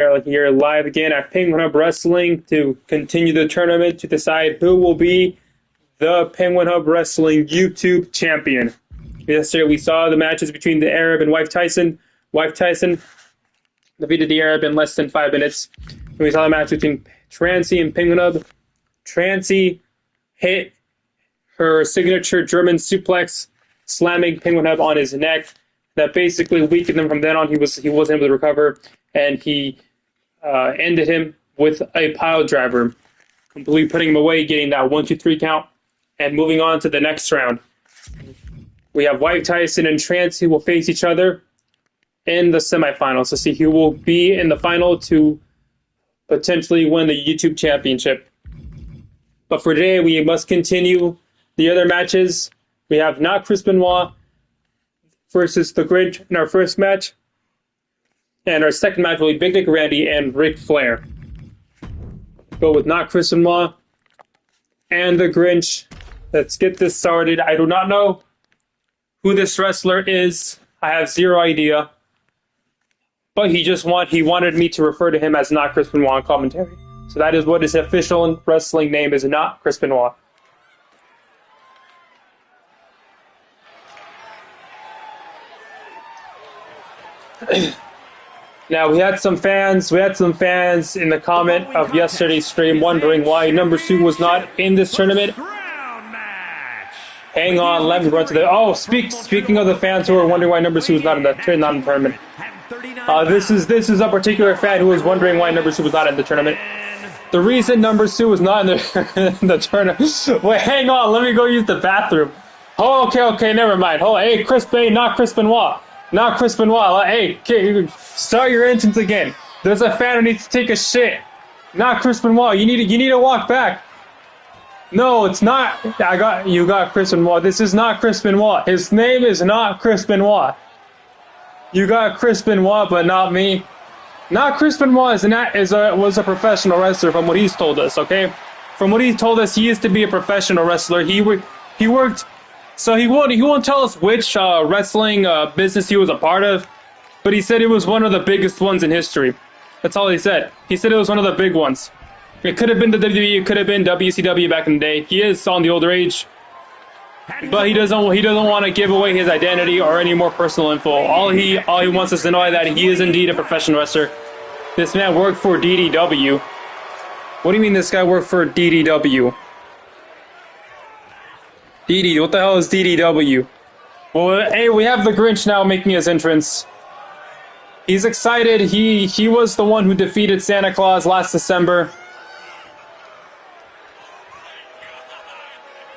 We're here live again at Penguin Hub Wrestling to continue the tournament to decide who will be the Penguin Hub Wrestling YouTube champion. Yesterday we saw the matches between the Arab and Wife Tyson. Wife Tyson defeated the Arab in less than 5 minutes. And we saw the match between Trancy and Penguin Hub. Trancy hit her signature German suplex, slamming Penguin Hub on his neck. That basically weakened him. From then on, he wasn't able to recover, and he ended him with a pile driver, completely putting him away, getting that 1-2-3 count, and moving on to the next round. We have Wife Tyson and Trancy will face each other in the semifinals to see who will be in the final to potentially win the YouTube championship. But for today, we must continue the other matches. We have not Chris Benoit versus the Grinch in our first match. And our second match will be Big Dick Randy and Ric Flair. Go with not Chris Benoit and the Grinch. Let's get this started. I do not know who this wrestler is. I have zero idea. But he wanted me to refer to him as not Chris Benoit in commentary. So that is what his official wrestling name is, not Chris Benoit. Now we had some fans in the comment of yesterday's stream wondering why number 2 was not in this tournament. Hang on, let me run to the speaking of the fans who are wondering why number 2 was not in the tournament. This is a particular fan who was wondering why number 2 was not in the tournament. The reason number 2 was not in the tournament. Wait, hang on, let me go use the bathroom. Oh, okay, never mind. Oh, hey, Chris Bay, not Chris Benoit. Not Chris Benoit. Hey, start your engines again. There's a fan who needs to take a shit. Not Chris Benoit. You need to walk back. No, it's not. You got Chris Benoit. This is not Chris Benoit. His name is not Chris Benoit. You got Chris Benoit, but not me. Not Chris Benoit was a professional wrestler from what he's told us. Okay, from what he told us, he used to be a professional wrestler. He worked. So he won't tell us which wrestling business he was a part of, but he said it was one of the biggest ones in history. That's all he said. He said it was one of the big ones. It could have been the WWE, it could have been WCW back in the day. He is on the older age, but he doesn't want to give away his identity or any more personal info. All he wants us to know is that he is indeed a professional wrestler. This man worked for DDW. What do you mean this guy worked for DDW? What the hell is DDW? Well, hey, we have the Grinch now making his entrance. He's excited. He was the one who defeated Santa Claus last December.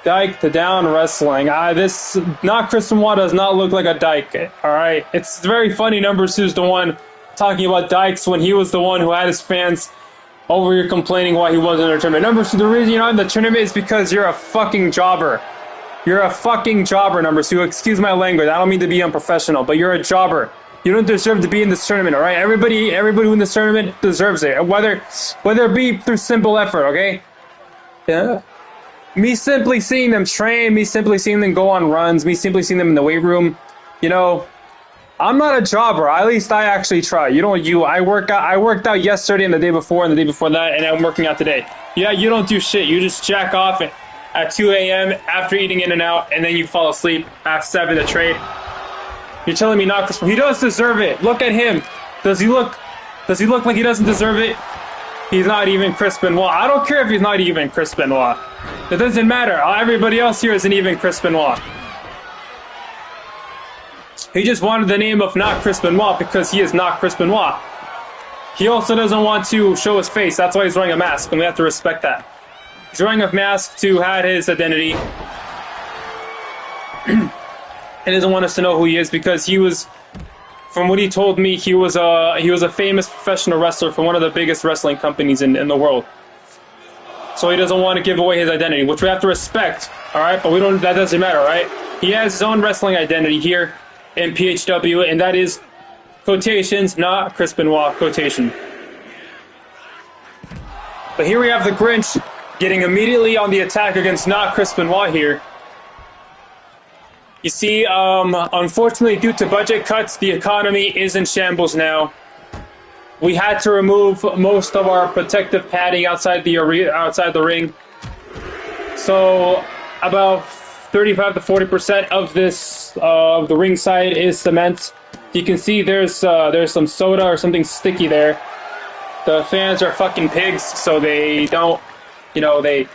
Dyke to down wrestling. This not Chris Benoit does not look like a Dyke. All right, it's very funny. Number 2 is the one talking about Dykes when he was the one who had his fans over here complaining why he wasn't in the tournament. Number 2, the reason you're not in the tournament is because you're a fucking jobber. You're a fucking jobber, number 2. Excuse my language. I don't mean to be unprofessional, but you're a jobber. You don't deserve to be in this tournament, all right? Everybody in this tournament deserves it, whether it be through simple effort, okay? Yeah. Me simply seeing them train, me simply seeing them go on runs, me simply seeing them in the weight room, I'm not a jobber. At least I actually try. I worked out yesterday and the day before that, and I'm working out today. Yeah, you don't do shit. You just jack off at 2 a.m. after eating In-N-Out, and then you fall asleep at 7 to trade. You're telling me not Chris? He does deserve it. Look at him. Does he look like he doesn't deserve it? He's not even Chris Benoit. I don't care if he's not even Chris Benoit. It doesn't matter. Everybody else here isn't even Chris Benoit. He just wanted the name of not Chris Benoit because he is not Chris Benoit. He also doesn't want to show his face. That's why he's wearing a mask, and we have to respect that. He's wearing a mask to hide his identity. He doesn't want us to know who he is because he was, from what he told me, he was a famous professional wrestler for one of the biggest wrestling companies in the world. So he doesn't want to give away his identity, which we have to respect, all right? But that doesn't matter, right? He has his own wrestling identity here in PHW, and that is quotations, not Chris Benoit quotation. But here we have the Grinch getting immediately on the attack against not Chris Benoit here. You see, unfortunately, due to budget cuts, the economy is in shambles now. we had to remove most of our protective padding outside the ring. So about 35 to 40% of this of the ring side is cement. You can see there's some soda or something sticky there. The fans are fucking pigs, so they don't, you know, they're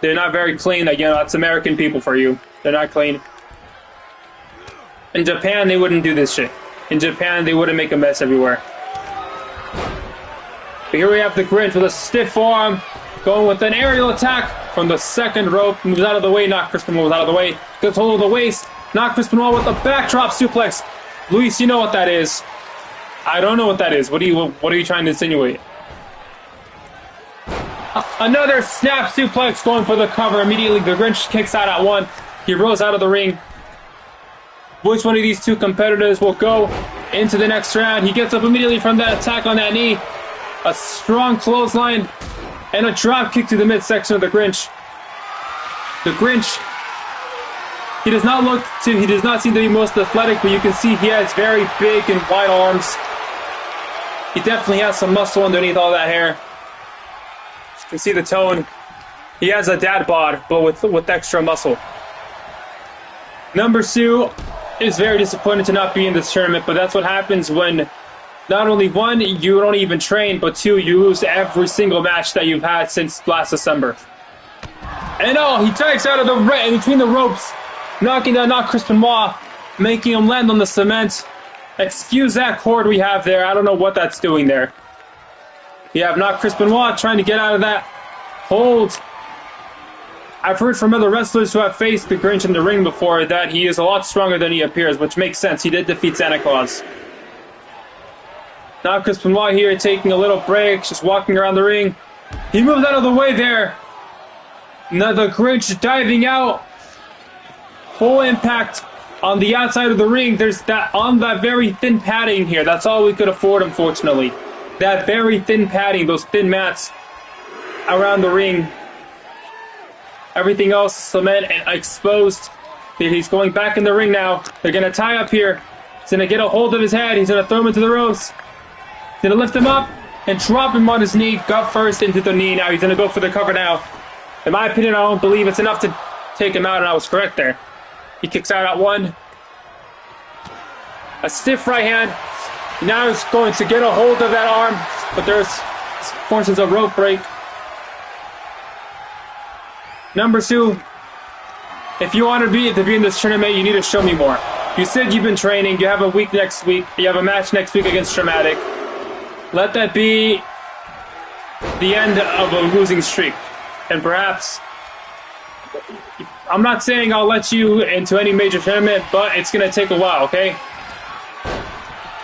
not very clean. You know, that's American people for you. They're not clean. In Japan, they wouldn't do this shit. In Japan, they wouldn't make a mess everywhere. But here we have the Grinch with a stiff forearm, going with an aerial attack from the second rope. Moves out of the way, not Chris Benoit moves out of the way. Gets hold of the waist, not Chris Benoit with a backdrop suplex. Luis, you know what that is. I don't know what that is. What are you trying to insinuate? Another snap suplex going for the cover. Immediately, the Grinch kicks out at one. He rolls out of the ring. Which one of these two competitors will go into the next round? He gets up immediately from that attack on that knee. A strong clothesline and a drop kick to the midsection of the Grinch. The Grinch, he does not seem to be most athletic, but you can see he has very big and wide arms. He definitely has some muscle underneath all that hair. You can see the tone. He has a dad bod, but with extra muscle. Number 2 is very disappointed to not be in this tournament, but that's what happens when not only 1, you don't even train, but 2, you lose every single match that you've had since last December. And he dives out of the between the ropes, knocking down Chris Benoit, making him land on the cement. Excuse that cord we have there. I don't know what that's doing there. You have not Chris Benoit trying to get out of that hold. I've heard from other wrestlers who have faced the Grinch in the ring before that he is a lot stronger than he appears, which makes sense. He did defeat Santa Claus. Now Chris Benoit here taking a little break, just walking around the ring. He moves out of the way there. Now the Grinch diving out. Full impact on the outside of the ring. There's that on that very thin padding here. That's all we could afford, unfortunately. That very thin padding, those thin mats around the ring. Everything else cement and exposed. He's going back in the ring now. They're going to tie up here. He's going to get a hold of his head. He's going to throw him into the ropes. He's going to lift him up and drop him on his knee. Gut first into the knee. Now he's going to go for the cover now. In my opinion, I don't believe it's enough to take him out, and I was correct there. He kicks out at 1. A stiff right hand. Now he's going to get a hold of that arm, but there's forces a rope break. Number 2, if you want to be in this tournament, you need to show me more. You said you've been training. You have a week next week. You have a match next week against Dramatic. Let that be the end of a losing streak. And perhaps, I'm not saying I'll let you into any major tournament, but it's going to take a while, okay?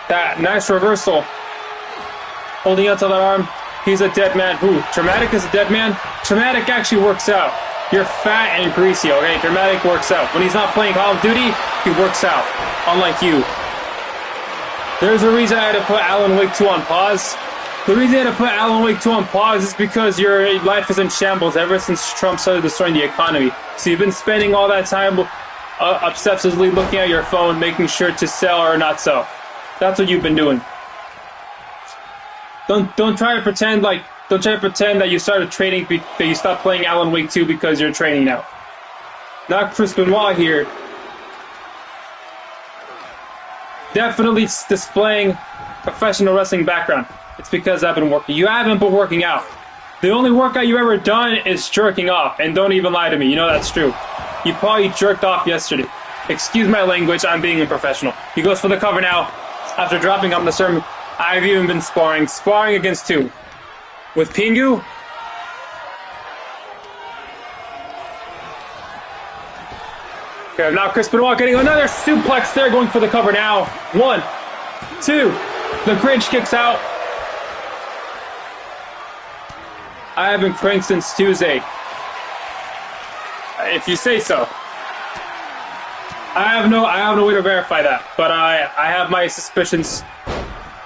That nice reversal. Holding onto that arm. He's a dead man. Who? Dramatic is a dead man? Dramatic actually works out. You're fat and greasy, okay? Dramatic works out. When he's not playing Call of Duty, he works out. Unlike you. There's a reason I had to put Alan Wake 2 on pause. The reason I had to put Alan Wake 2 on pause is because your life is in shambles ever since Trump started destroying the economy. So you've been spending all that time obsessively looking at your phone, making sure to sell or not sell. That's what you've been doing. Don't try to pretend that you started training, that you stopped playing Alan Wake 2 because you're training now. Not Chris Benoit here. Definitely displaying professional wrestling background. It's because I've been working. You haven't been working out. The only workout you've ever done is jerking off, and don't even lie to me. You know that's true. You probably jerked off yesterday. Excuse my language, I'm being unprofessional. He goes for the cover now. After dropping on the sermon, I've even been sparring against 2. With Pingu. Okay, now Chris Benoit getting another suplex there, going for the cover now. 1, 2. The Grinch kicks out. I haven't cranked since Tuesday. If you say so. I have no way to verify that, but I have my suspicions,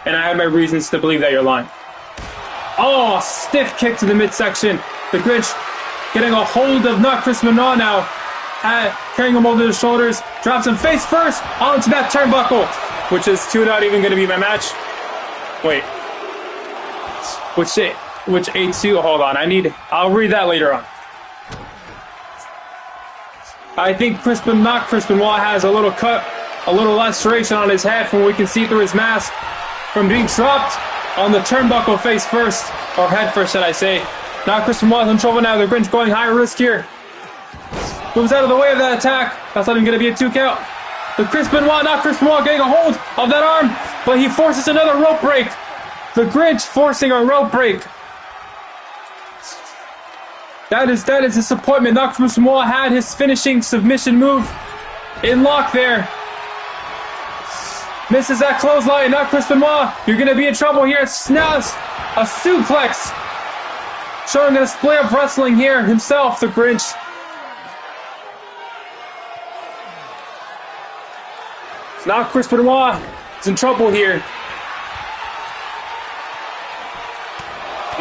and I have my reasons to believe that you're lying. Oh, stiff kick to the midsection. The Grinch getting a hold of not Chris Benoit now. Carrying him over his shoulders. Drops him face first onto that turnbuckle, which is 2 not even going to be my match. Wait. Which A2? Hold on. I'll read that later on. I think Chris Benoit has a little cut, a little laceration on his head from what we can see through his mask from being dropped on the turnbuckle face first, or head first, should I say. Now Chris Benoit's in trouble now. The Grinch going high risk here. Moves out of the way of that attack. That's not even going to be a 2 count. But Chris Benoit getting a hold of that arm, but he forces another rope break. The Grinch forcing a rope break. That is disappointment. Now Chris Benoit had his finishing submission move in lock there. Misses that clothesline. Now Chris Benoit, you're going to be in trouble here. Snaps a suplex. Showing the display of wrestling here himself, the Grinch. Now Chris Benoit is in trouble here.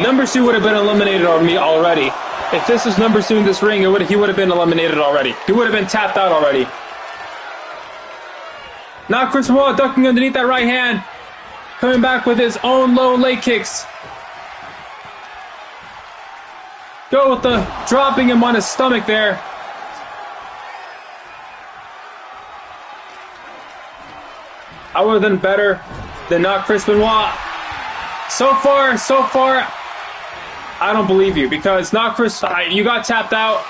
Number 2 would have been eliminated on me already. If this was number 2 in this ring, he would have been eliminated already. He would have been tapped out already. Now Chris Benoit ducking underneath that right hand. Coming back with his own low leg kicks. Go with the dropping him on his stomach there. I would have done better than not Chris Benoit. So far, I don't believe you, because not Chris. You got tapped out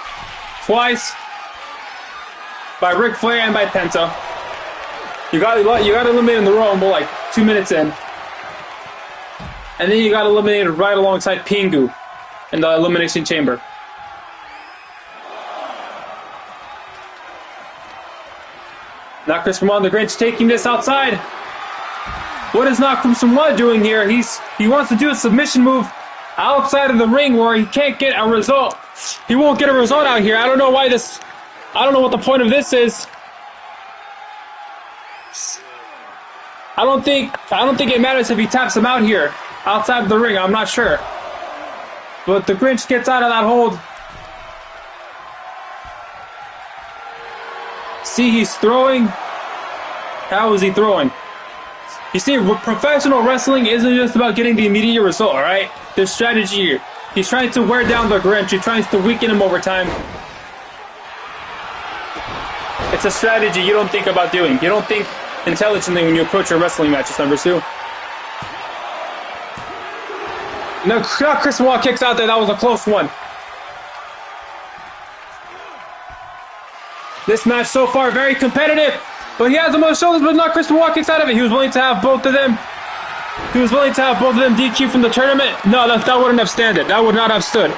twice by Ric Flair and by Penta. You got eliminated in the Rumble like 2 minutes in, and then you got eliminated right alongside Pingu in the Elimination Chamber. Now Chris Benoit, the Grinch, taking this outside. What is not Chris Benoit doing here? He wants to do a submission move outside of the ring where he can't get a result. He won't get a result out here. I don't know why this. I don't know what the point of this is. I don't think it matters if he taps him out here outside of the ring. I'm not sure. But the Grinch gets out of that hold. See, he's throwing. How is he throwing? You see, professional wrestling isn't just about getting the immediate result, alright? There's strategy here. He's trying to wear down the Grinch. He's trying to weaken him over time. It's a strategy you don't think about doing. You don't think intelligently when you approach your wrestling matches, number 2. No, Chris Benoit kicks out there. That was a close one. This match so far very competitive, but he has him on the shoulders, but not Chris Benoit kicks out of it. He was willing to have both of them. He was willing to have both of them DQ from the tournament. No, that wouldn't have stood. That would not have stood.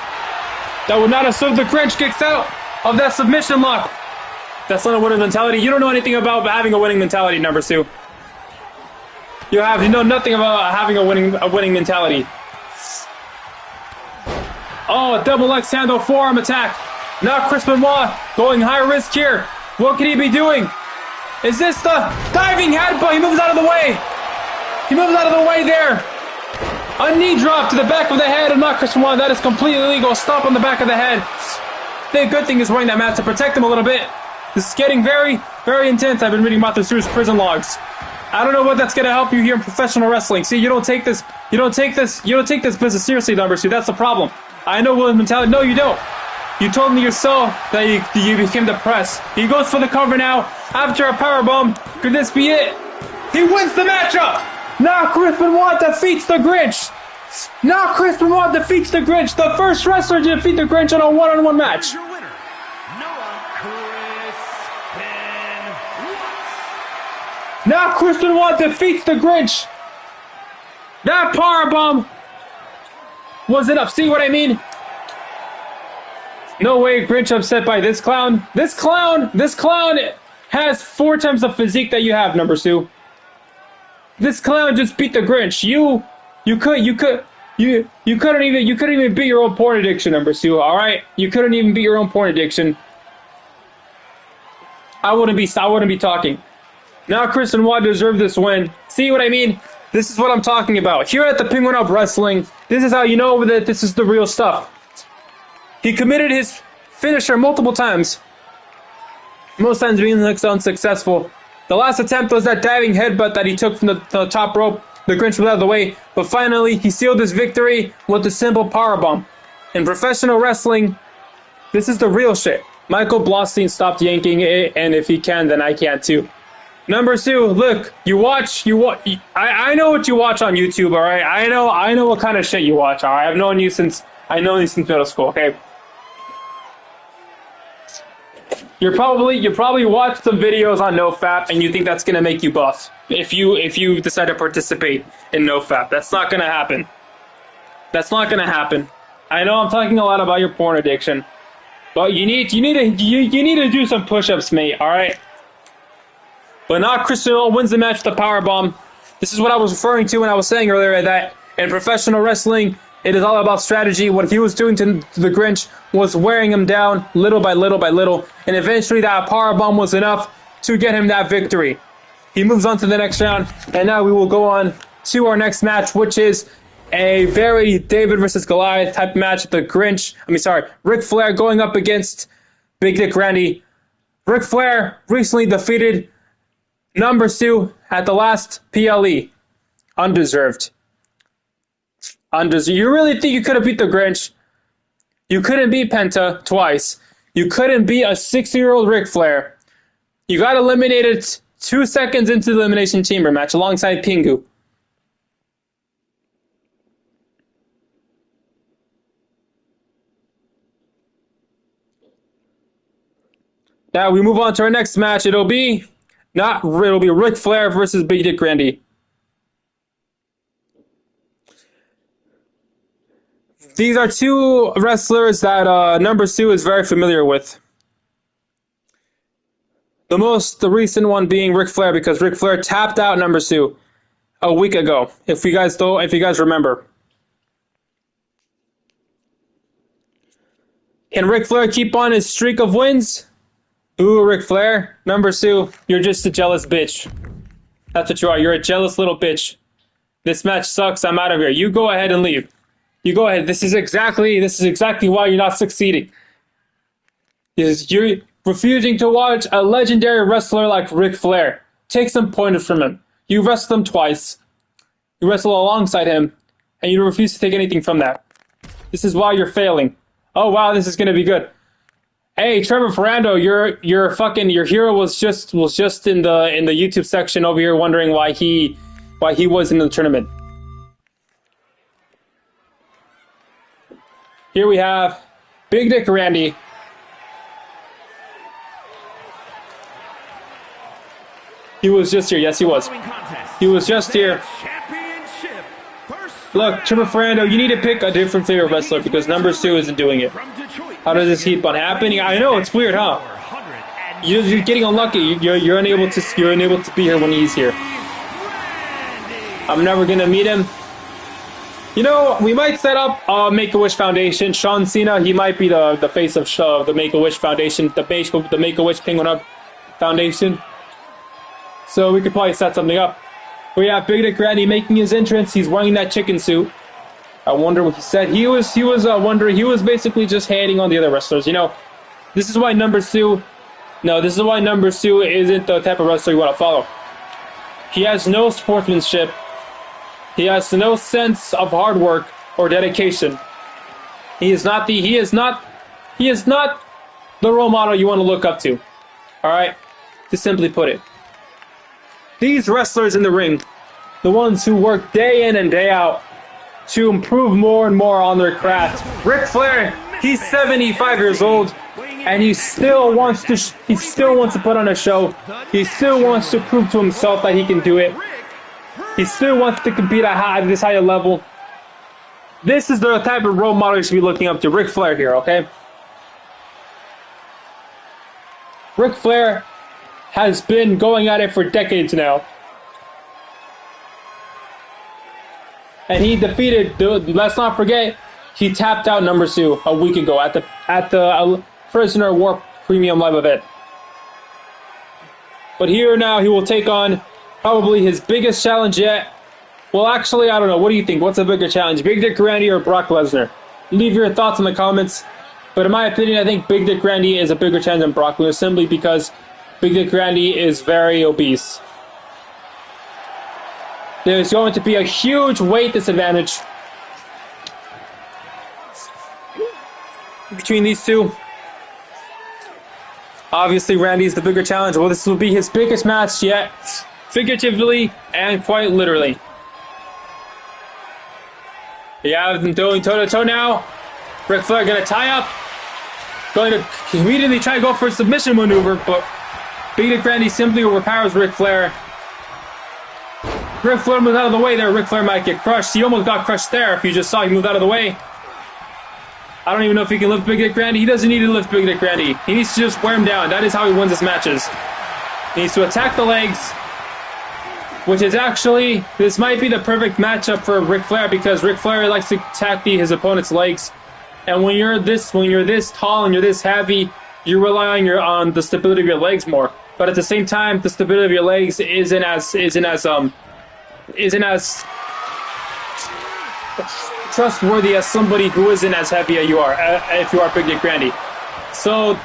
That would not have stood. The Grinch kicks out of that submission lock. That's not a winning mentality. You don't know anything about having a winning mentality, number 2. You know nothing about having a winning mentality. Oh, a double X handle forearm attack. Now Chris Benoit going high risk here. What could he be doing? Is this the diving headbutt? He moves out of the way. He moves out of the way there. A knee drop to the back of the head of not Chris Benoit. That is completely illegal. Stop on the back of the head. The good thing is wearing that mat to protect him a little bit. This is getting very, very intense. I've been reading Martha Stewart's prison logs. I don't know what that's gonna help you here in professional wrestling. See, you don't take this business seriously, number 2. That's the problem. I know Will's mentality. No, you don't. You told me yourself that you became depressed. He goes for the cover now. After a powerbomb, could this be it? He wins the matchup! Now Chris Benoit defeats the Grinch! Now Chris Benoit defeats the Grinch! The first wrestler to defeat the Grinch in a one-on-one match! Your winner, Chris Benoit. Now Chris Benoit defeats the Grinch! That powerbomb was enough. See what I mean? No way, Grinch upset by this clown. This clown has 4 times the physique that you have, number 2. This clown just beat the Grinch. You couldn't even beat your own porn addiction, number 2. All right, you couldn't even beat your own porn addiction. I wouldn't be talking. Now Chris Benoit deserved this win. See what I mean? This is what I'm talking about. Here at the Penguin Up Wrestling, this is how you know that this is the real stuff. He committed his finisher multiple times. Most times being unsuccessful. The last attempt was that diving headbutt that he took from the top rope The Grinch was out of the way, but finally he sealed his victory with a simple powerbomb. In professional wrestling, this is the real shit. Michael Blostein stopped yanking it, and if he can, then I can too. Number 2, look, you watch. I know what you watch on YouTube, all right. I know what kind of shit you watch. All right, I've known you since middle school. Okay. You probably watched some videos on NoFap, and you think that's gonna make you buff if you decide to participate in NoFap. That's not gonna happen. That's not gonna happen. I know I'm talking a lot about your porn addiction, but you need to do some push-ups, mate. All right. But not Cristiano wins the match with the powerbomb. This is what I was referring to when I was saying earlier that in professional wrestling, it is all about strategy. What he was doing to the Grinch was wearing him down little by little by little, and eventually that powerbomb was enough to get him that victory. He moves on to the next round, and now we will go on to our next match, which is a very David versus Goliath type match. Ric Flair going up against Big Dick Randy. Ric Flair recently defeated number 2 at the last PLE. Undeserved. You really think you could have beat the Grinch? You couldn't beat Penta twice. You couldn't beat a 60-year-old Ric Flair. You got eliminated 2 seconds into the Elimination Chamber match alongside Pingu. Now we move on to our next match. It'll be Ric Flair versus Big Dick Randy. These are 2 wrestlers that number 2 is very familiar with. The recent one being Ric Flair, because Ric Flair tapped out number 2 a week ago. If you guys remember. Can Ric Flair keep on his streak of wins? Ooh, Ric Flair, number 2, you're just a jealous bitch. That's what you are. You're a jealous little bitch. This match sucks. I'm out of here. You go ahead and leave. You go ahead. This is exactly why you're not succeeding. You're refusing to watch a legendary wrestler like Ric Flair. Take some pointers from him. You wrestled him twice. You wrestle alongside him, and you refuse to take anything from that. This is why you're failing. Oh wow, this is gonna be good. Hey, Trevor Ferrando, your hero was just in the YouTube section over here wondering why he was in the tournament. Here we have Big Dick Randy. He was just here. Yes, he was. He was just here. Look, Trevor Ferrando, you need to pick a different favorite wrestler because number 2 isn't doing it. How does this keep on happening? I know it's weird, huh? You're getting unlucky. You're unable to be here when he's here. I'm never gonna meet him. You know, we might set up a Make-A-Wish Foundation. Sean Cena, he might be the face of the Make-A-Wish Foundation, the Make-A-Wish Penguin Hub Foundation. So we could probably set something up. We have Big Dick Randy making his entrance. He's wearing that chicken suit. I wonder what he said. He was wondering. He was basically just hating on the other wrestlers. You know, this is why number 2 isn't the type of wrestler you want to follow. He has no sportsmanship. He has no sense of hard work or dedication. He is not the role model you want to look up to. All right, to simply put it. These wrestlers in the ring, the ones who work day in and day out to improve more and more on their craft. Ric Flair, he's 75 years old, and he still wants to put on a show. He still wants to prove to himself that he can do it. He still wants to compete at this higher level. This is the type of role model you should be looking up to. Ric Flair here, okay? Ric Flair has been going at it for decades now. And he defeated, let's not forget, he tapped out number 2 a week ago at the Prisoner of War Premium Live event. But here now he will take on probably his biggest challenge yet. Well, actually, I don't know. What do you think? What's a bigger challenge, Big Dick Randy or Brock Lesnar? Leave your thoughts in the comments. But in my opinion, I think Big Dick Randy is a bigger challenge than Brock Lesnar simply because Big Dick Randy is very obese. There's going to be a huge weight disadvantage between these two. Obviously, Randy's the bigger challenge. Well, this will be his biggest match yet, figuratively and quite literally. You have them going toe-to-toe now. Ric Flair going to tie up. Going to immediately try to go for a submission maneuver, but Big Dick Randy simply overpowers Ric Flair. Ric Flair moves out of the way there. Ric Flair might get crushed. He almost got crushed there if you just saw he moved out of the way. I don't even know if he can lift Big Dick Randy. He doesn't need to lift Big Dick Randy. He needs to just wear him down. That is how he wins his matches. He needs to attack the legs, which is actually, this might be the perfect matchup for Ric Flair because Ric Flair likes to attack his opponent's legs. And when you're this tall and you're this heavy, you're relying on the stability of your legs more. But at the same time, the stability of your legs isn't as trustworthy as somebody who isn't as heavy as you are, if you are Big Dick Randy. So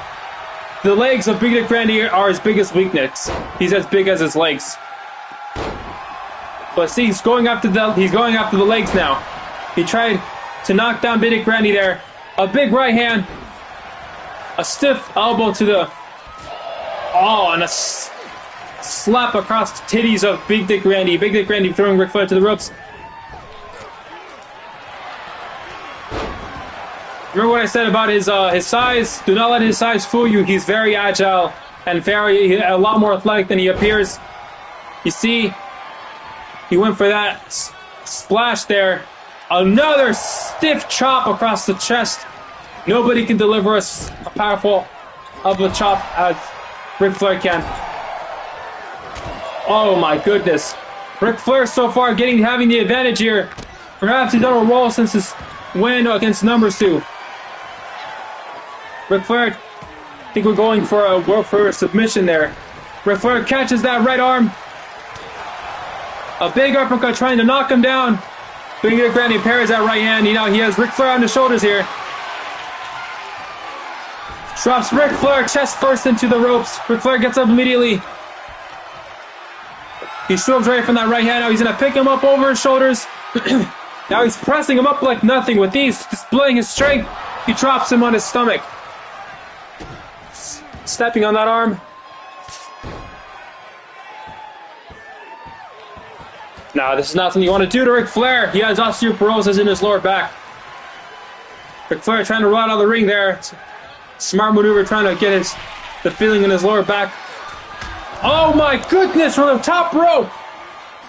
the legs of Big Dick Randy are his biggest weakness. He's as big as his legs. But see, he's going after the legs now. He tried to knock down Big Dick Randy there. A big right hand, a stiff elbow to the and a slap across the titties of Big Dick Randy. Big Dick Randy throwing Ric Flair to the ropes. Remember what I said about his size? Do not let his size fool you. He's very agile and a lot more athletic than he appears. You see, he went for that splash there. Another stiff chop across the chest. Nobody can deliver us a powerful of a chop as Ric Flair can. Oh my goodness. Ric Flair so far having the advantage here. Perhaps he's on a roll since his win against numbers 2. Ric Flair, I think we're going for a submission there. Ric Flair catches that right arm. A big uppercut trying to knock him down. Big Dick Randy parries that right hand. He has Ric Flair on his shoulders here. Drops Ric Flair chest first into the ropes. Ric Flair gets up immediately. He swerves right from that right hand. Now he's going to pick him up over his shoulders. Now he's pressing him up like nothing. With these, displaying his strength, he drops him on his stomach. Stepping on that arm. Now, this is not something you want to do to Ric Flair. He has osteoporosis in his lower back. Ric Flair trying to run out of the ring there. Smart maneuver trying to get the feeling in his lower back. Oh my goodness, from the top rope.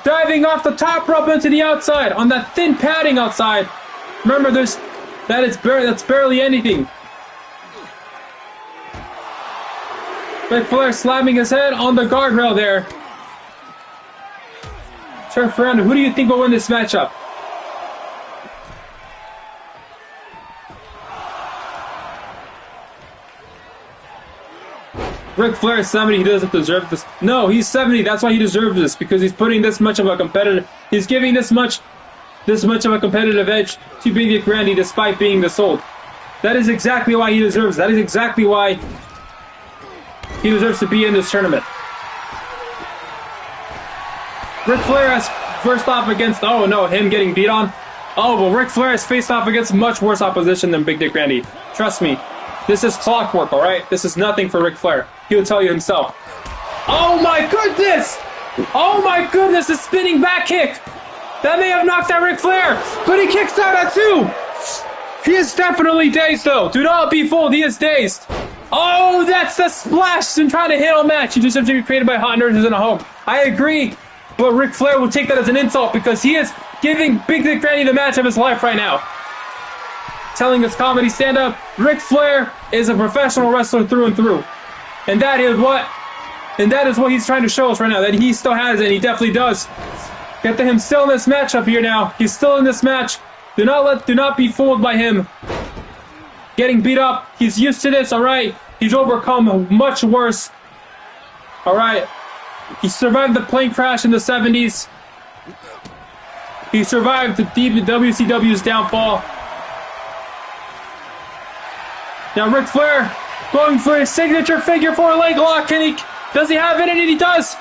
Diving off the top rope into the outside on that thin padding outside. Remember, that's barely anything. Ric Flair slamming his head on the guardrail there. Turn around. Who do you think will win this matchup? Ric Flair is 70, he doesn't deserve this. No, he's 70, that's why he deserves this, because he's putting this much of a competitive, he's giving this much of a competitive edge to Big Dick Randy despite being this old. That is exactly why he deserves, that is exactly why he deserves to be in this tournament. Ric Flair has first off against, him getting beat on. Oh, well, Ric Flair has faced off against much worse opposition than Big Dick Randy. Trust me, this is clockwork, alright? This is nothing for Ric Flair. He'll tell you himself. Oh my goodness! Oh my goodness, a spinning back kick! That may have knocked out Ric Flair, but he kicks out at 2! He is definitely dazed though. Do not be fooled, he is dazed. Oh, that's the splash and trying to handle match. You just have to be created by hot nurses in a home. I agree, but Ric Flair will take that as an insult because he is giving Big Dick Randy the match of his life right now. Telling us comedy stand-up, Ric Flair is a professional wrestler through and through. And that is what he's trying to show us right now, that he still has it, and he definitely does. Get to him still in this matchup here now. He's still in this match. Do not be fooled by him getting beat up. He's used to this, alright? He's overcome much worse. Alright. He survived the plane crash in the 70s. He survived the WCW's downfall. Now Ric Flair going for his signature figure 4 leg lock. Does he have it? And he does.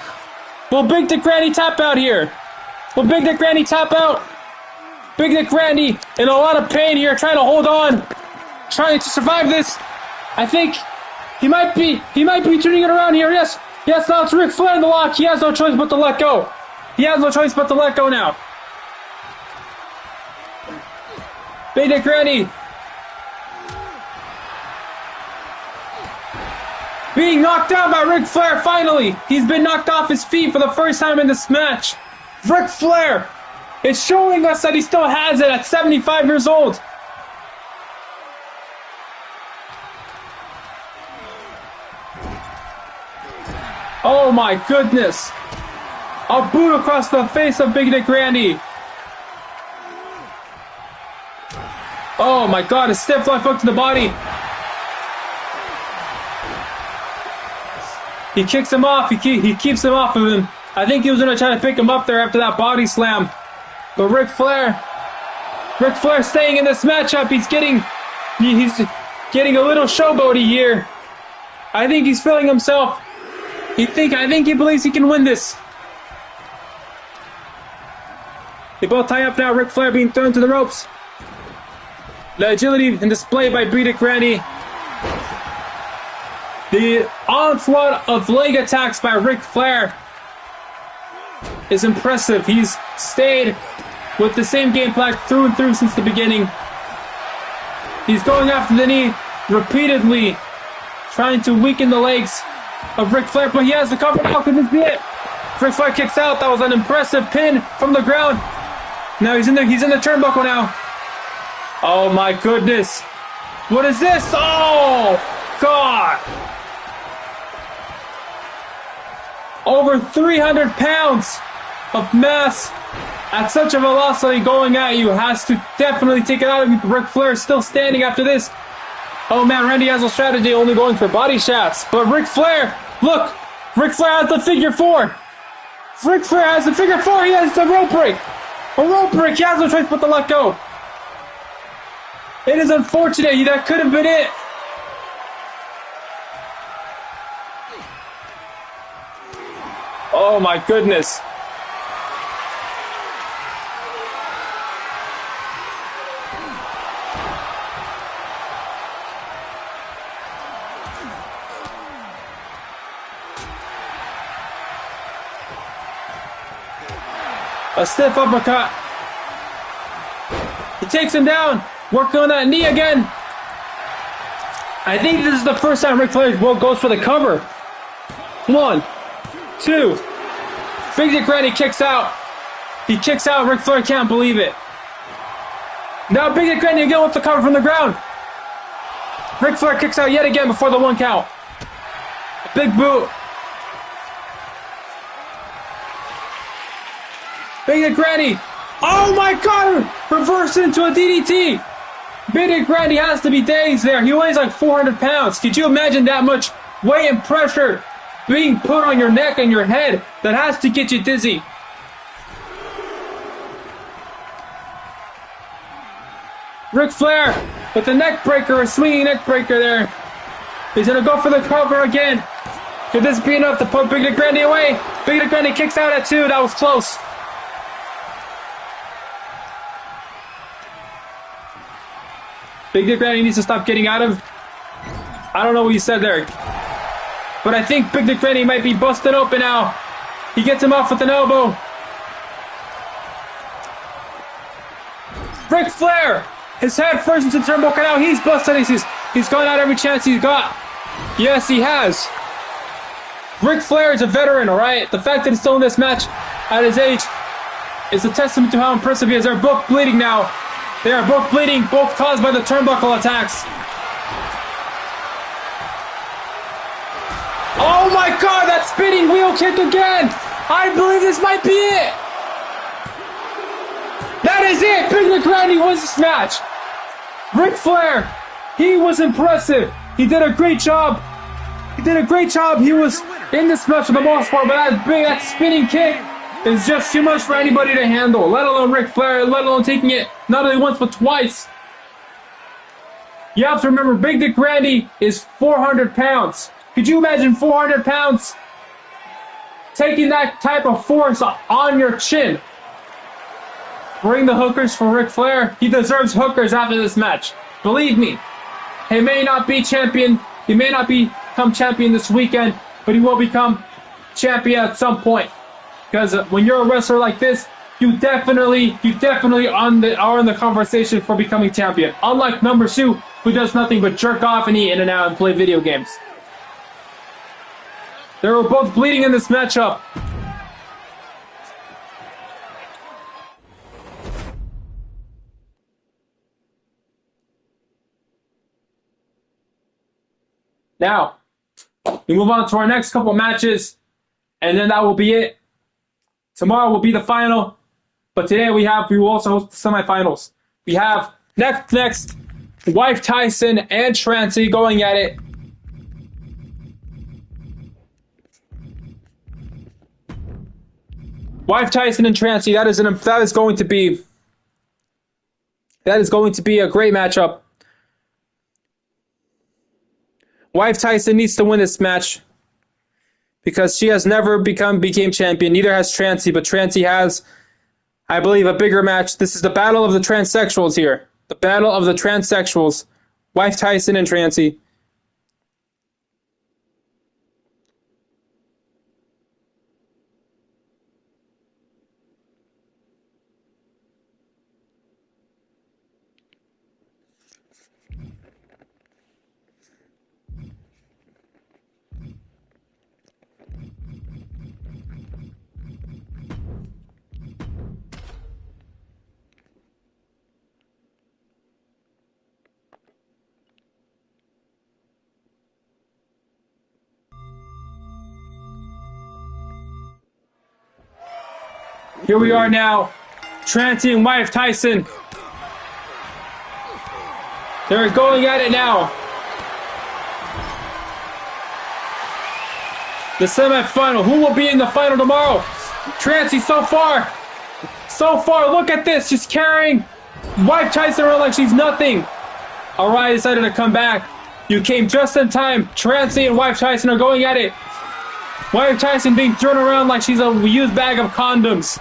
Will Big Dick Randy tap out here? Will Big Dick Randy tap out? Big Dick Randy in a lot of pain here, trying to hold on, trying to survive this. I think he might be turning it around here. Yes, now it's Ric Flair in the lock. He has no choice but to let go. He has no choice but to let go now. Big Dick Randy being knocked down by Ric Flair finally. He's been knocked off his feet for the first time in this match. Ric Flair is showing us that he still has it at 75 years old. Oh my goodness. A boot across the face of Big Dick Randy. Oh my god, a stiff left hook to the body. He kicks him off. He keeps him off of him. I think he was going to try to pick him up there after that body slam. But Ric Flair staying in this matchup. He's getting a little showboaty here. I think he's feeling himself. I think he believes he can win this. They both tie up now. Ric Flair being thrown to the ropes. The agility and display by Big Dick Randy. The onslaught of leg attacks by Ric Flair is impressive. He's stayed with the same game plan through and through since the beginning. He's going after the knee repeatedly, trying to weaken the legs of Ric Flair, but he has the cover now. Could this be it? Ric Flair kicks out. That was an impressive pin from the ground. Now he's in the turnbuckle now. Oh my goodness. What is this? Oh God. Over 300 pounds of mass at such a velocity going at you has to definitely take it out of you. Ric Flair is still standing after this. Oh man, Randy has a strategy, only going for body shots. But Ric Flair, look, Ric Flair has the figure four. Ric Flair has the figure four. He has the rope break. A rope break. He has no choice but to let go. It is unfortunate. That could have been it. Oh my goodness. A stiff uppercut. He takes him down. Working on that knee again. I think this is the first time Ric Flair goes for the cover. 1, 2. Big Dick Randy kicks out. He kicks out. Ric Flair can't believe it. Now Big Dick Randy again with the cover from the ground. Ric Flair kicks out yet again before the 1 count. A big boot. Big Dick Randy. Oh my God! Reversed into a DDT. Big Dick Randy has to be dazed there. He weighs like 400 pounds. Could you imagine that much weight and pressure being put on your neck and your head? That has to get you dizzy. Ric Flair with the neck breaker, a swinging neck breaker there. He's gonna go for the cover again. Could this be enough to put Big Dick Randy away? Big Dick Randy kicks out at 2. That was close. Big Dick Randy needs to stop getting out of. I don't know what you said there. But I think Big Dick Randy might be busted open now. He gets him off with an elbow. Ric Flair, his head first into the turnbuckle now. He's busted. He's gone out every chance he's got. Yes, he has. Ric Flair is a veteran, all right? The fact that he's still in this match at his age is a testament to how impressive he is. They're both bleeding now. They are both bleeding, both caused by the turnbuckle attacks. Oh my God, that spinning wheel kick again! I believe this might be it! That is it! Big Dick Randy wins this match! Ric Flair, he was impressive. He did a great job. He was in this match for the most part, but that spinning kick is just too much for anybody to handle, let alone Ric Flair, let alone taking it not only once but twice. You have to remember, Big Dick Randy is 400 pounds. Could you imagine 400 pounds taking that type of force on your chin? Bring the hookers for Ric Flair. He deserves hookers after this match. Believe me. He may not be champion. He may not become champion this weekend, but he will become champion at some point. Because when you're a wrestler like this, you definitely are in the conversation for becoming champion. Unlike number 2, who does nothing but jerk off and eat in and out and play video games. They were both bleeding in this matchup. Now, we move on to our next couple matches, and then that will be it. Tomorrow will be the final, but today we will also host the semifinals. We have next, Wife Tyson and Trancy going at it. Wife Tyson and Trancy, that is going to be a great matchup. Wife Tyson needs to win this match because she has never became champion. Neither has Trancy, but Trancy has, I believe, a bigger match. This is the battle of the transsexuals here. The battle of the transsexuals. Wife Tyson and Trancy. Here we are now, Trancy and Wife Tyson. They're going at it now. The semifinal. Who will be in the final tomorrow? Trancy so far, look at this. She's carrying Wife Tyson around like she's nothing. Alright, decided to come back. You came just in time. Trancy and Wife Tyson are going at it. Wife Tyson being thrown around like she's a used bag of condoms.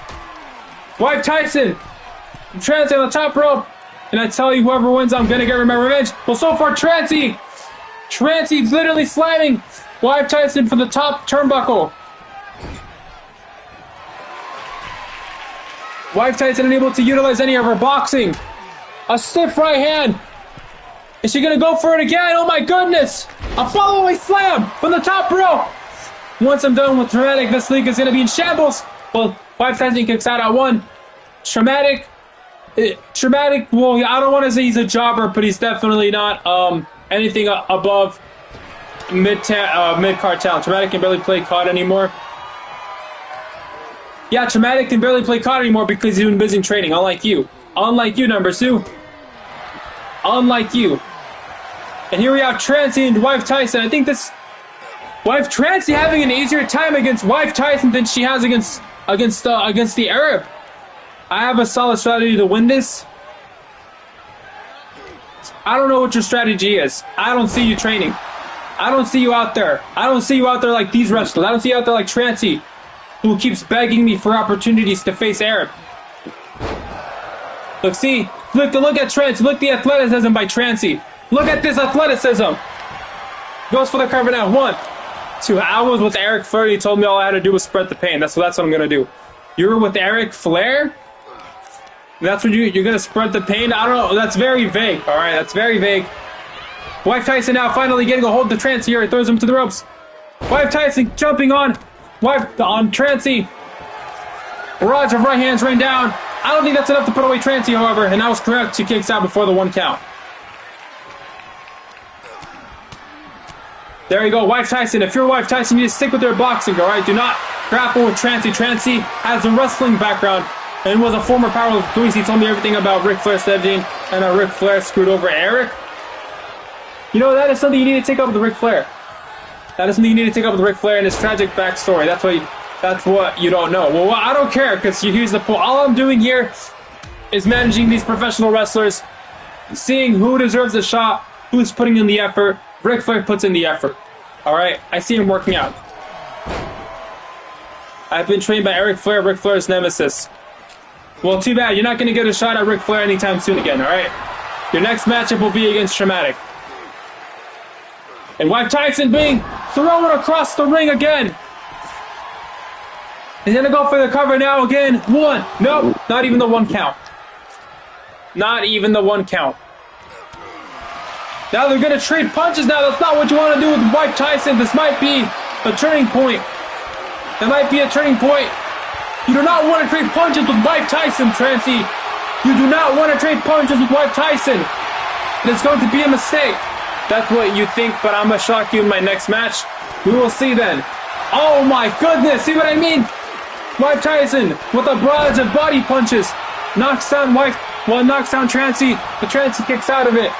Wife Tyson, Trancy on the top rope, and I tell you, whoever wins, I'm gonna get my revenge. Well, so far, Trancy's literally slamming Wife Tyson from the top turnbuckle. Wife Tyson unable to utilize any of her boxing. A stiff right hand. Is she gonna go for it again? Oh my goodness! A following slam from the top rope. Once I'm done with Traumatic, this league is gonna be in shambles. Well, Wife Tyson kicks out at 1. Traumatic, well, I don't want to say he's a jobber, but he's definitely not anything above mid-card talent. Traumatic can barely play COD anymore. Yeah, Traumatic can barely play COD anymore because he's been busy training, unlike you. Unlike you, number 2. Unlike you. And here we have Trancy and Wife Tyson. I think this... Wife Trancy having an easier time against Wife Tyson than she has against the Arab. I have a solid strategy to win this. I don't know what your strategy is. I don't see you training. I don't see you out there. I don't see you out there like these wrestlers. I don't see you out there like Trancy, who keeps begging me for opportunities to face Arab. Look at Trancy. Look at the athleticism by Trancy. Look at this athleticism. Goes for the cover now. 1, 2. I was with Eric Flair. He told me all I had to do was spread the pain. That's what I'm gonna do. You're with Eric Flair? That's what you're gonna spread the pain? I don't know. That's very vague. All right, that's very vague. Wife Tyson now finally getting a hold of Trancy here. He throws him to the ropes. Wife Tyson jumping on Trancy. Barrage of right hands rain down. I don't think that's enough to put away Trancy, however, and that was correct. She kicks out before the 1 count. There you go, Wife Tyson. If you're Wife Tyson, you need to stick with their boxing, all right? Do not grapple with Trancy. Trancy has a wrestling background and was a former powerlifter police. He told me everything about Ric Flair staging and how Ric Flair screwed over Eric. You know, that is something you need to take up with Ric Flair. That is something you need to take up with Ric Flair and his tragic backstory. That's what you don't know. Well, I don't care, because here's the point. All I'm doing here is managing these professional wrestlers, seeing who deserves a shot, who's putting in the effort. Ric Flair puts in the effort. Alright, I see him working out. I've been trained by Eric Flair, Ric Flair's nemesis. Well, too bad. You're not going to get a shot at Ric Flair anytime soon again, alright? Your next matchup will be against Traumatic. And Mike Tyson being thrown across the ring again. He's going to go for the cover now again. One. Nope. Not even the 1 count. Not even the 1 count. Now they're going to trade punches now. That's not what you want to do with Mike Tyson. This might be a turning point. That might be a turning point. You do not want to trade punches with Mike Tyson, Trancy. You do not want to trade punches with Mike Tyson. It's going to be a mistake. That's what you think, but I'm going to shock you in my next match. We will see then. Oh my goodness, see what I mean? Mike Tyson with a barrage of body punches. Knocks down knocks down Trancy. The Trancy kicks out of it.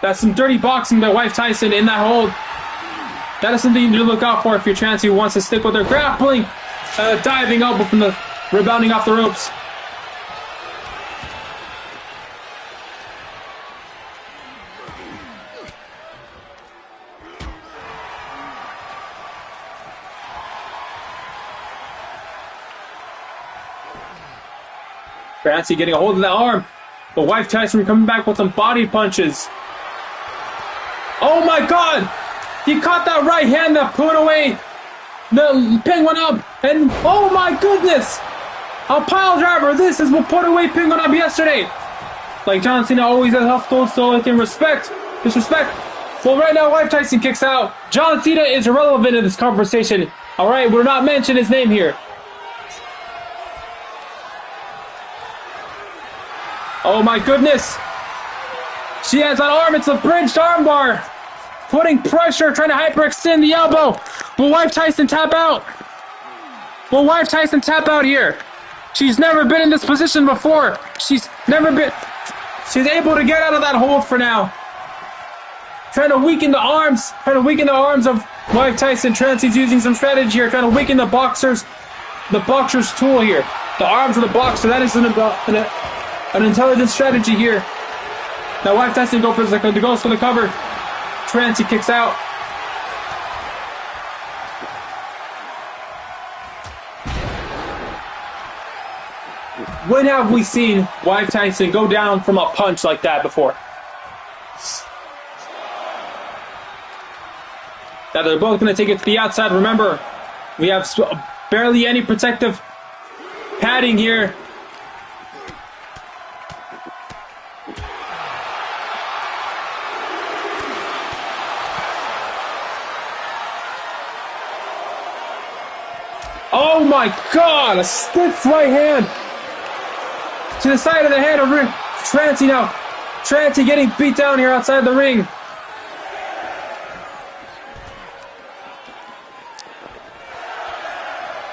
That's some dirty boxing by Mike Tyson in that hold. That is something you need to look out for if you're Trancy who wants to stick with their grappling, diving elbow from the rebounding off the ropes. Trancy getting a hold of that arm, but Mike Tyson coming back with some body punches. Oh my God! He caught that right hand that put away the Penguin up, and oh my goodness! A pile driver. This is what put away Penguin up yesterday. Like John Cena always has tough goals, so I can disrespect. Well, right now, Mike Tyson kicks out. John Cena is irrelevant in this conversation. All right, we're not mentioning his name here. Oh my goodness! She has that arm. It's a bridged armbar. Putting pressure, trying to hyperextend the elbow. Will Mike Tyson tap out? Will Mike Tyson tap out here? She's never been in this position before. She's able to get out of that hold for now. Trying to weaken the arms. Of Mike Tyson. Trancy's using some strategy here. Trying to weaken the boxer's tool here. The arms of the boxer. That is an intelligent strategy here. Now Mike Tyson goes for the cover. Trancy kicks out. When have we seen Mike Tyson go down from a punch like that before? Now they're both going to take it to the outside. Remember, we have barely any protective padding here. Oh my God! A stiff right hand to the side of the head of Trancy now. Trancy getting beat down here outside the ring.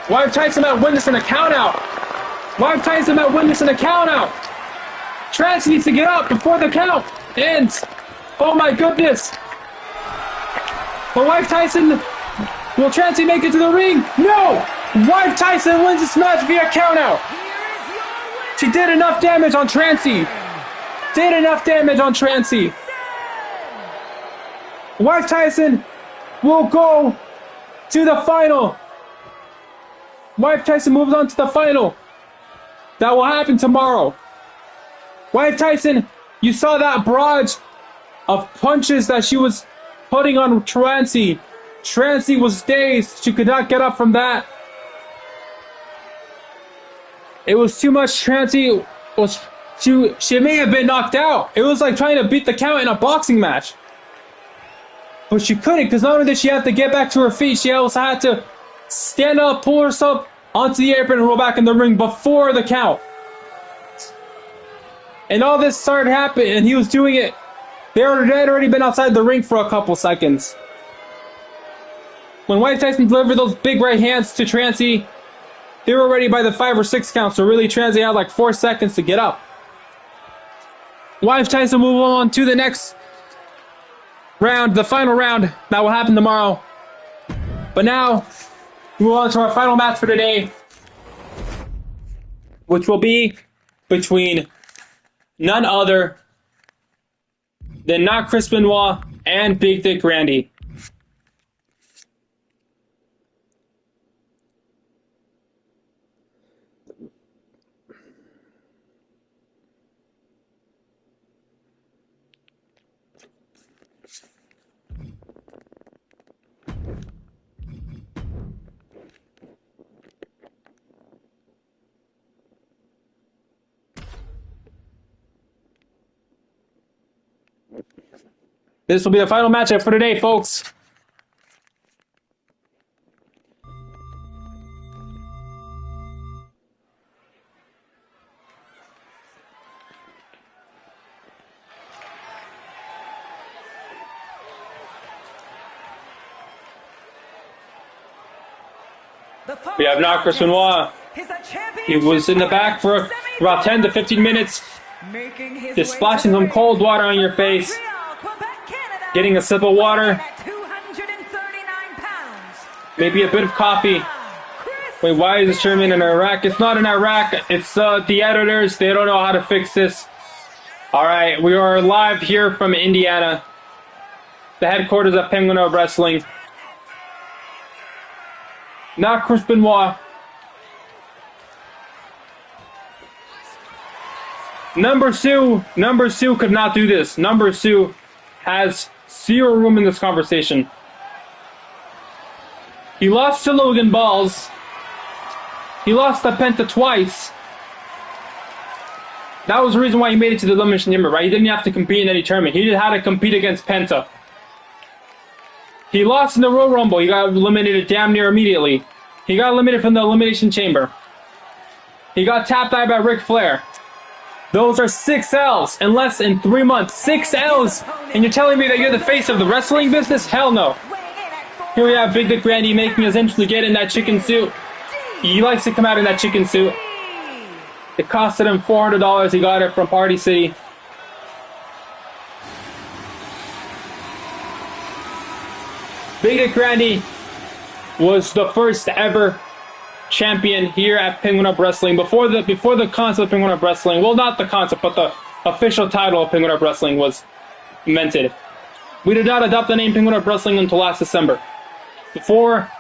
Mike Tyson at witnessing a count out. Trancy needs to get up before the count ends. Oh my goodness! But Mike Tyson, will Trancy make it to the ring? No! Mike Tyson wins this match via countout. She did enough damage on Trancy. Mike Tyson will go to the final. Mike Tyson moves on to the final. That will happen tomorrow. Mike Tyson, you saw that barrage of punches that she was putting on Trancy. Trancy was dazed. She could not get up from that. It was too much. Trancy was she may have been knocked out. It was like trying to beat the count in a boxing match. But she couldn't, because not only did she have to get back to her feet, she also had to stand up, pull herself onto the apron, and roll back in the ring before the count. And all this started happening, and he was doing it. They had already been outside the ring for a couple seconds. When Mike Tyson delivered those big right hands to Trancy, they were already by the 5 or 6 count, so really Trancy had like 4 seconds to get up. Mike Tyson move on to the next round, the final round. That will happen tomorrow. But now, we move on to our final match for today, which will be between none other than not Chris Benoit and Big Dick Randy. This will be the final matchup for today, folks. We have now Chris Benoit. He was in the back for about 10 to 15 minutes, just splashing some cold water on your face, getting a sip of water, maybe a bit of coffee. Wait, why is this tournament in Iraq? It's not in Iraq. It's the editors. They don't know how to fix this. All right, we are live here from Indiana, the headquarters of Penguin Hub Wrestling. Not Chris Benoit. Number Sue could not do this. Number Sue has zero room in this conversation. He lost to Logan Balls. He lost to Penta twice. That was the reason why he made it to the Elimination Chamber, right? He didn't have to compete in any tournament. He just had to compete against Penta. He lost in the Royal Rumble. He got eliminated damn near immediately. He got eliminated from the Elimination Chamber. He got tapped out by Ric Flair. Those are 6 L's in less than 3 months. 6 L's! And you're telling me that you're the face of the wrestling business? Hell no. Here we have Big Dick Randy making his entrance get in that chicken suit. He likes to come out in that chicken suit. It costed him $400. He got it from Party City. Big Dick Randy was the first ever champion here at Penguin Hub Wrestling. Before the concept of Penguin Hub Wrestling, well, not the concept, but the official title of Penguin Hub Wrestling was invented. We did not adopt the name Penguin Hub Wrestling until last December. Before,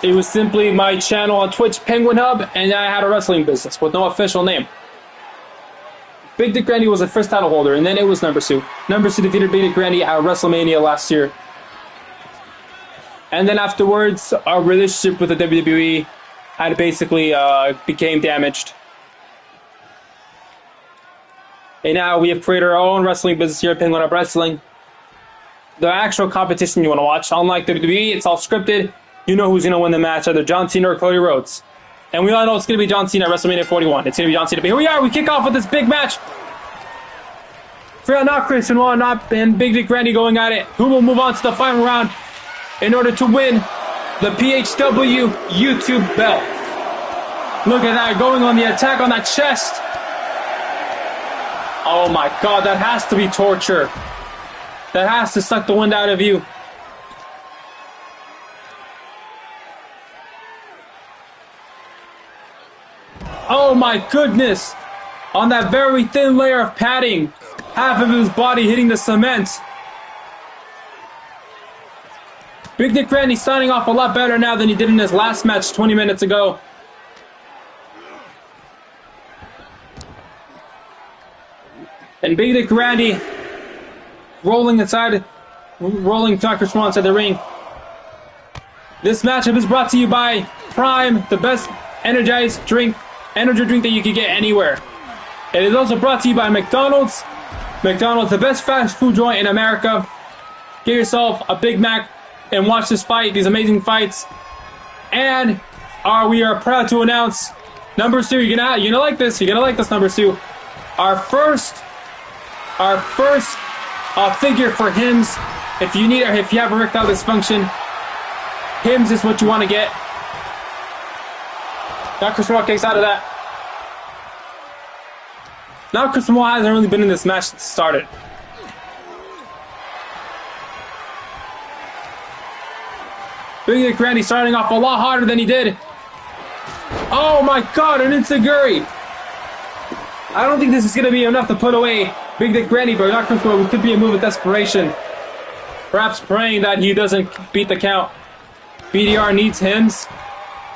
it was simply my channel on Twitch, Penguin Hub, and I had a wrestling business with no official name. Big Dick Randy was the first title holder, and then it was Number Sue. Number Sue defeated Big Dick Randy at WrestleMania last year. And then afterwards, our relationship with the WWE had basically became damaged. And now we have created our own wrestling business here at Penguin Hub Wrestling. The actual competition you want to watch, unlike WWE, it's all scripted. You know who's going to win the match, either John Cena or Cody Rhodes. And we all know it's going to be John Cena at WrestleMania 41. It's going to be John Cena. But here we are, we kick off with this big match. For not Chris Benoit, and Big Dick Randy going at it. Who will move on to the final round in order to win the PHW YouTube belt. Look at that, going on the attack on that chest. Oh my god, that has to be torture. That has to suck the wind out of you. Oh my goodness. On that very thin layer of padding, half of his body hitting the cement. Big Dick Randy starting off a lot better now than he did in his last match 20 minutes ago. And Big Dick Randy rolling Dr. Swan inside the ring. This matchup is brought to you by Prime, the best energy drink that you can get anywhere. It is also brought to you by McDonald's. McDonald's, the best fast food joint in America. Get yourself a Big Mac and watch this fight, these amazing fights. And we are proud to announce, Number Sue, you're gonna like this. You're gonna like this, Number Sue. Our first figure for hymns. If you have erectile dysfunction, hymns is what you want to get. Now Chris Benoit kicks out of that. Now Chris Benoit hasn't really been in this match since it started. Big Dick Randy starting off a lot harder than he did. Oh my god, an enziguri! I don't think this is going to be enough to put away Big Dick Randy, but not Chris Benoit. It could be a move of desperation. Perhaps praying that he doesn't beat the count. BDR needs hymns.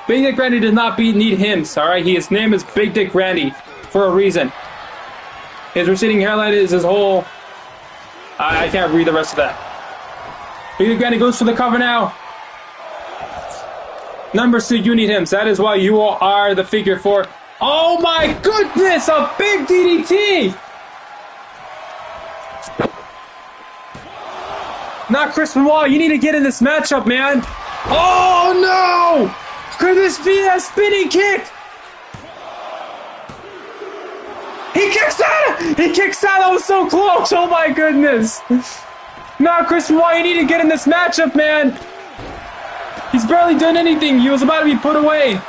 Big Dick Randy does not need hymns, alright? His name is Big Dick Randy for a reason. His receding hairline is his whole... I can't read the rest of that. Big Dick Randy goes for the cover now. Number 2, you need hymns. That is why you are the figure for... Oh my goodness! A big DDT! Not Chris Benoit. You need to get in this matchup, man. Oh, no! Could this be a spinning kick? He kicks out! He kicks out! That was so close! Oh, my goodness. Not Chris Benoit. You need to get in this matchup, man. He's barely done anything. He was about to be put away.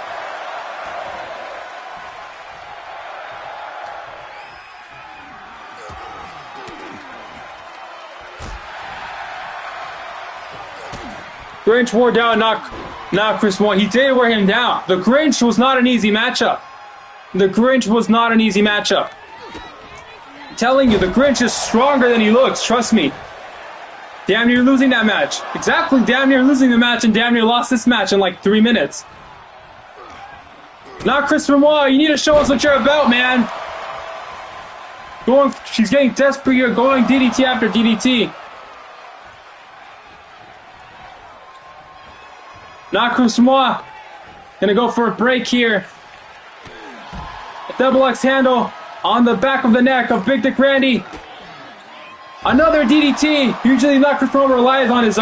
Grinch wore down not Chris Benoit. He did wear him down. The Grinch was not an easy matchup. The Grinch was not an easy matchup. I'm telling you, the Grinch is stronger than he looks. Trust me. Damn near losing that match. Exactly, damn near losing the match and damn near lost this match in like 3 minutes. Not Chris Benoit. You need to show us what you're about, man. She's getting desperate here, going DDT after DDT. Not Chris Benoit. Gonna go for a break here. A double X handle on the back of the neck of Big Dick Randy. Another DDT. Usually not Chris Benoit relies on his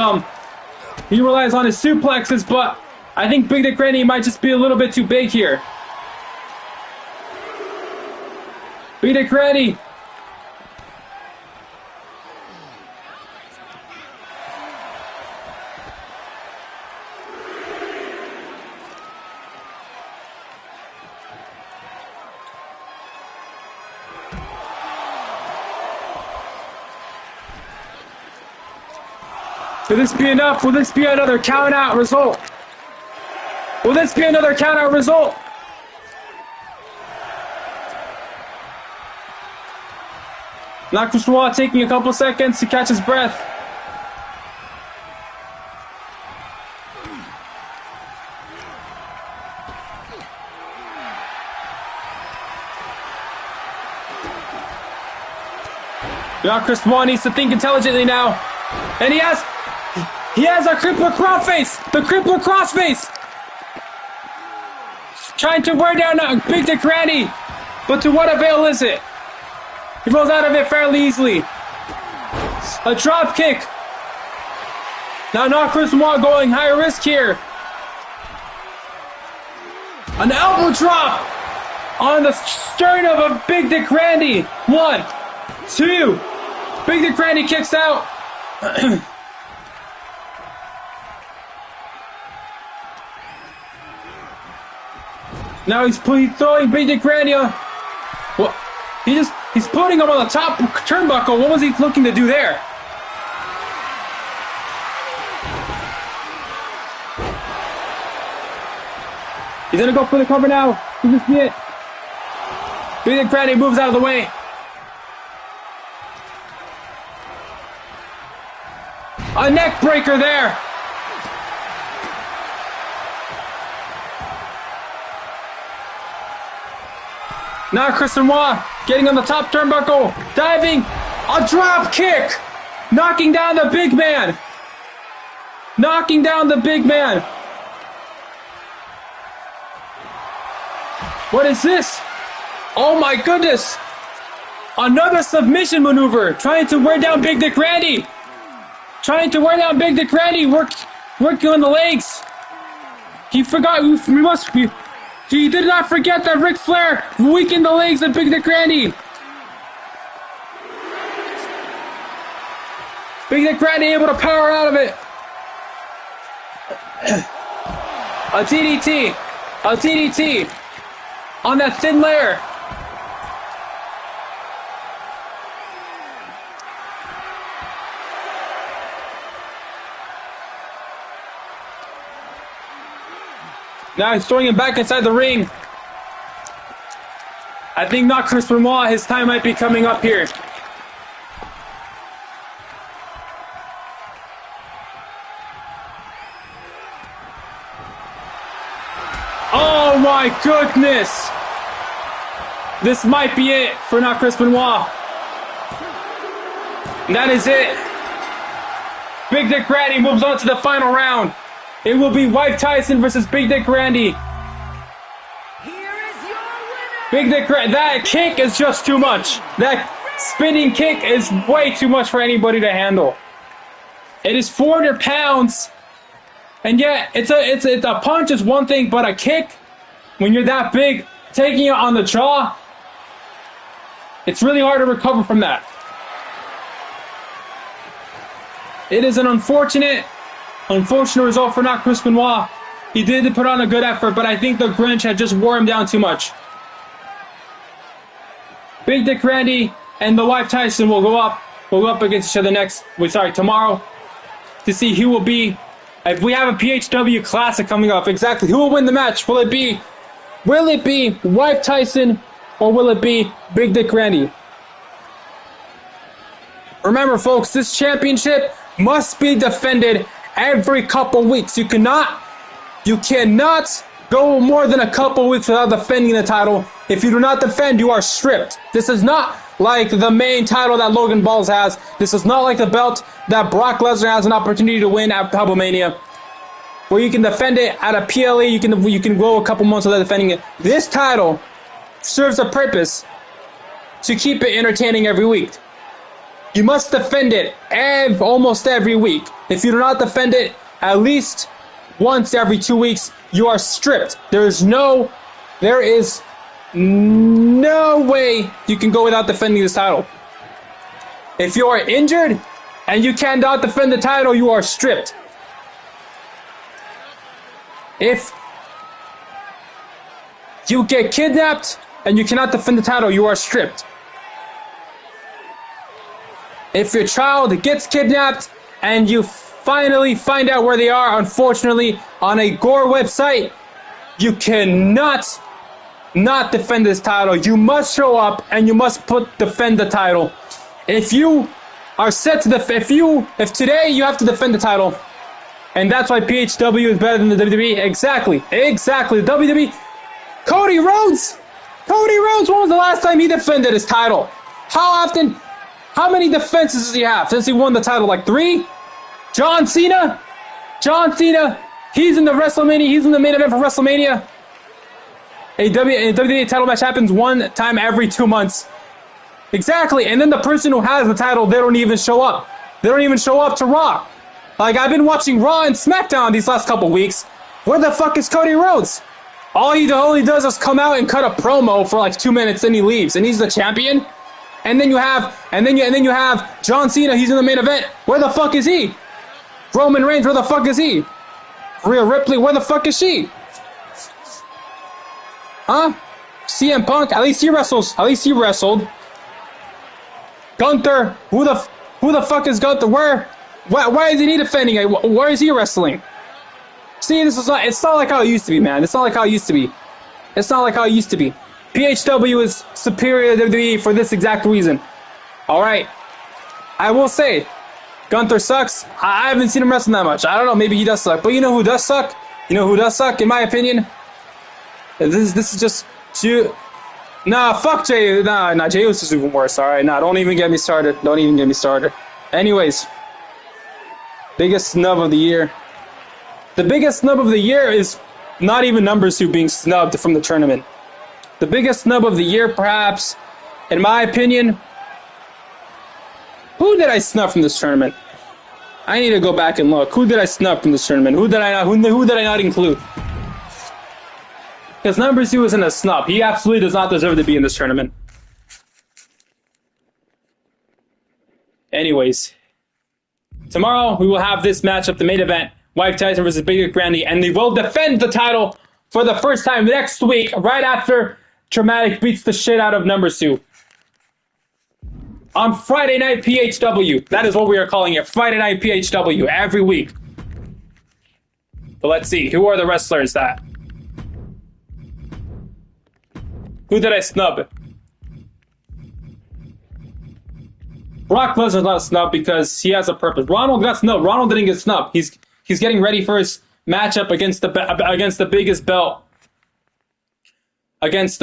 he relies on his suplexes, but I think Big Dick Randy might just be a little bit too big here. Big Dick Randy. Will this be enough? Will this be another count-out result? Will this be another count-out result? Not Chris Benoit taking a couple seconds to catch his breath. Now Chris Benoit needs to think intelligently now. And he has a crippler crossface! The crippler crossface! Trying to wear down Big Dick Randy, but to what avail is it? He rolls out of it fairly easily. A drop kick. Now not Chris Benoit going high risk here. An elbow drop on the sternum of Big Dick Randy. 1, 2. Big Dick Randy kicks out. Now he's throwing Big Dick Randy on. Well, he's putting him on the top turnbuckle. What was he looking to do there? He's gonna go for the cover now. Could this be it? Big Dick Randy moves out of the way. A neck breaker there. Now Chris Benoit getting on the top turnbuckle, diving, a drop kick, knocking down the big man. Knocking down the big man. What is this? Oh my goodness. Another submission maneuver, trying to wear down Big Dick Randy. Trying to wear down Big Dick Randy, working on the legs. He forgot, he did not forget that Ric Flair weakened the legs of Big Dick Randy. Big Dick Randy able to power out of it. A DDT on that thin layer. Now he's throwing him back inside the ring. I think not Chris Benoit. His time might be coming up here. Oh my goodness! This might be it for not Chris Benoit. And that is it. Big Dick Randy moves on to the final round. It will be Mike Tyson versus Big Dick Randy. Here is your winner. Big Dick Randy, that kick is just too much. That spinning kick is way too much for anybody to handle. It is 400 pounds. And yeah, it's a punch is one thing, but a kick, when you're that big, taking it on the jaw, it's really hard to recover from that. It is an unfortunate result for not Chris Benoit. He did put on a good effort, but I think the Grinch had just wore him down too much. Big Dick Randy and the wife Tyson will go up against each other tomorrow, to see who will be. If we have a PHW Classic coming up, exactly who will win the match? Will it be wife Tyson, or will it be Big Dick Randy? Remember, folks, this championship must be defended every couple weeks. You cannot go more than a couple weeks without defending the title. If you do not defend, you are stripped. This is not like the main title that Logan Paul has. This is not like the belt that Brock Lesnar has an opportunity to win at WrestleMania, where you can defend it at a PLE. You can go a couple months without defending it. This title serves a purpose to keep it entertaining every week. You must defend it almost every week. If you do not defend it at least once every 2 weeks, you are stripped. There is no way you can go without defending this title. If you are injured and you cannot defend the title, you are stripped. If you get kidnapped and you cannot defend the title, you are stripped. If your child gets kidnapped and you finally find out where they are, unfortunately, on a gore website, you cannot not defend this title. You must show up and you must defend the title. If you are set to if today you have to defend the title, and that's why PHW is better than the WWE. Exactly. WWE. Cody Rhodes. When was the last time he defended his title? How many defenses does he have since he won the title? Like 3? John Cena. He's in the WrestleMania. He's in the main event for WrestleMania. A WWE title match happens one time every 2 months. Exactly. And then the person who has the title, they don't even show up. They don't even show up to Raw. Like, I've been watching Raw and SmackDown these last couple weeks. Where the fuck is Cody Rhodes? All he does is come out and cut a promo for like 2 minutes, then he leaves, and he's the champion. And then you have John Cena. He's in the main event. Where the fuck is he? Roman Reigns. Where the fuck is he? Rhea Ripley. Where the fuck is she? Huh? CM Punk. At least he wrestled. Gunther. Who the fuck is Gunther? Why isn't he defending it? Where is he wrestling? See, it's not like how it used to be, man. It's not like how it used to be. PHW is superior to WWE for this exact reason. Alright. I will say, Gunther sucks. I haven't seen him wrestle that much. I don't know, maybe he does suck. But you know who does suck? In my opinion? This is just... Nah, fuck Jey. Nah, Jey Uso is even worse. Alright, nah, don't even get me started. Anyways. Biggest snub of the year. The biggest snub of the year is not even Numbers 2 being snubbed from the tournament. The biggest snub of the year, perhaps, in my opinion... Who did I snub from this tournament? I need to go back and look. Who did I snub from this tournament? Who did I not include? Because Number 2 isn't a snub. He absolutely does not deserve to be in this tournament. Anyways. Tomorrow, we will have this matchup, the main event. Mike Tyson versus Big Dick Randy. And they will defend the title for the first time next week, right after Dramatic beats the shit out of Number 2. On Friday Night PHW. That is what we are calling it. Friday Night PHW. Every week. But let's see. Who are the wrestlers that... Who did I snub? Brock Lesnar's not snubbed because he has a purpose. Ronald got snubbed. Ronald didn't get snubbed. He's getting ready for his matchup against the biggest belt. Against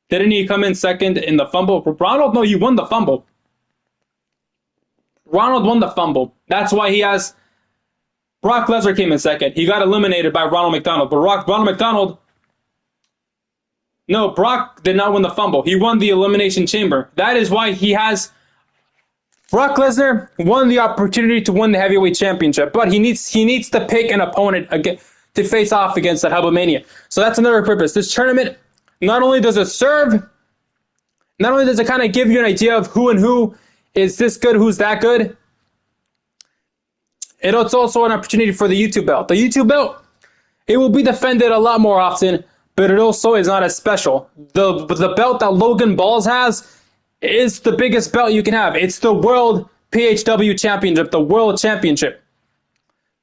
didn't he come in second in the fumble? Ronald, no, he won the fumble. Ronald won the fumble. That's why he has... Brock Lesnar came in second. He got eliminated by Ronald McDonald. But Ronald McDonald... No, Brock did not win the fumble. He won the Elimination Chamber. That is why he has... Brock Lesnar won the opportunity to win the heavyweight championship, but he needs to pick an opponent again to face off against that Hubomania. So that's another purpose. This tournament not only does it kind of give you an idea of who is this good, who's that good. It's also an opportunity for the YouTube belt. The YouTube belt, it will be defended a lot more often, but it also is not as special. The belt that Logan Balls has is the biggest belt you can have. It's the World PHW Championship, the World Championship.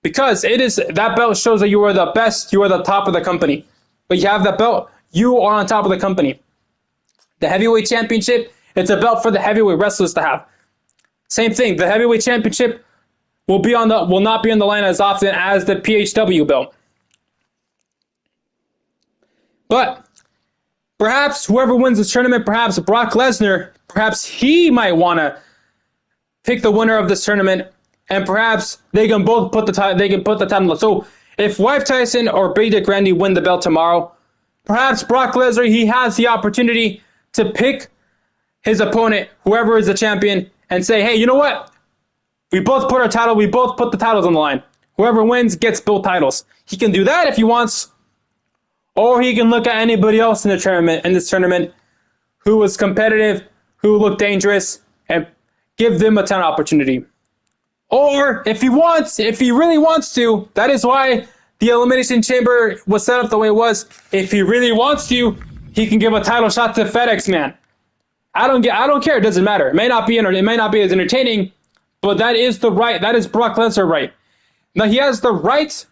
Because that belt shows that you are the best, you are the top of the company. But you have that belt, you are on top of the company. The Heavyweight Championship, it's a belt for the heavyweight wrestlers to have. Same thing, the Heavyweight Championship will not be on the line as often as the PHW belt. But perhaps whoever wins this tournament, perhaps Brock Lesnar, perhaps he might want to pick the winner of this tournament, and perhaps they can both put the title. So if Wife Tyson or Big Dick Randy win the belt tomorrow, perhaps Brock Lesnar, he has the opportunity to pick his opponent, whoever is the champion, and say, hey, you know what? We both put the titles on the line. Whoever wins gets both titles. He can do that if he wants. Or he can look at anybody else in this tournament who was competitive, who looked dangerous, and give them a 10 opportunity. Or if he really wants to, that is why the Elimination Chamber was set up the way it was. If he really wants to, he can give a title shot to FedEx Man. I don't care, it doesn't matter. It may not be as entertaining, but that is the right, that is Brock Lesnar's right. Now he has the right,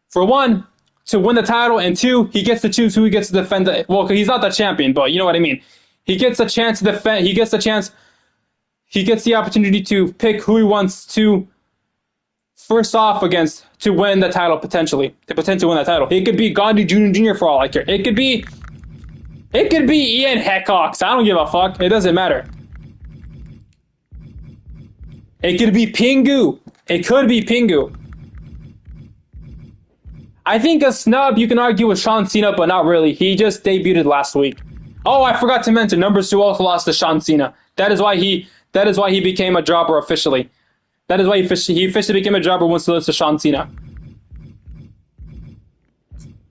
for one, to win the title, and two, he gets to choose who he gets to defend. Well, he's not the champion, but you know what I mean. He gets a chance to defend. He gets the opportunity to pick who he wants to first off against to win the title potentially. To potentially win that title. It could be Gandhi Jr. for all I care. It could be Ian Heckox. I don't give a fuck. It doesn't matter. It could be Pingu. It could be Pingu. I think a snub you can argue with John Cena, but not really. He just debuted last week. Oh, I forgot to mention, number 2 also lost to John Cena. That is why he became a jobber officially. That is why he officially became a jobber once he lost to John Cena.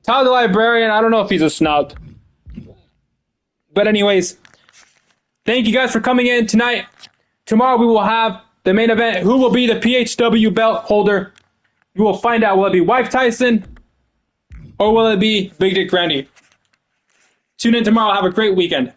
Todd the Librarian, I don't know if he's a snub. But anyways, thank you guys for coming in tonight. Tomorrow we will have the main event. Who will be the PHW belt holder? We will find out. Will it be Wife Tyson? Or will it be Big Dick Randy? Tune in tomorrow. Have a great weekend.